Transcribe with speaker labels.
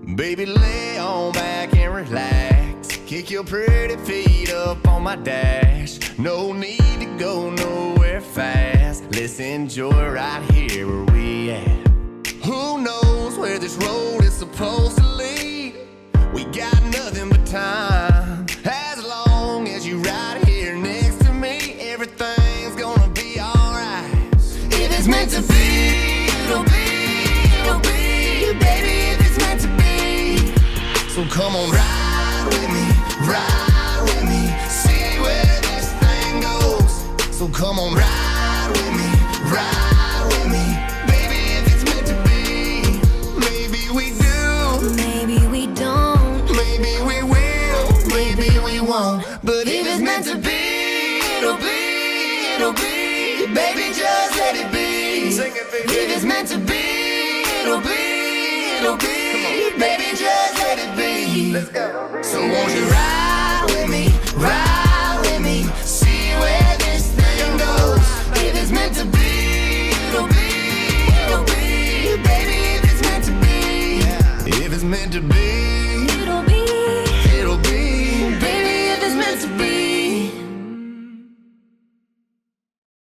Speaker 1: Baby, lay on back and relax. Kick your pretty feet up on my dash. No need to go nowhere fast. Let's enjoy right here where we at. Who knows where this road is supposed to lead? We got nothing but time. As long as you right here next to me, everything's gonna be alright. If it's meant to be, it'll be, baby, if it's meant to be. So come on, ride with me, see where this thing goes. So come on, ride with me, baby, if it's meant to be. Maybe we do,
Speaker 2: Maybe we don't,
Speaker 1: maybe we will, maybe we won't. But if it's meant to be, it'll be, baby, just let it be. Sing it, baby. If it's meant to be, it'll be, baby, just let it be. Let's go. So won't you ride with me, see where this thing goes. If it's meant to be, it'll be, baby, if it's meant to be. If it's meant to be,
Speaker 2: it'll be,
Speaker 1: baby, if it's meant to be.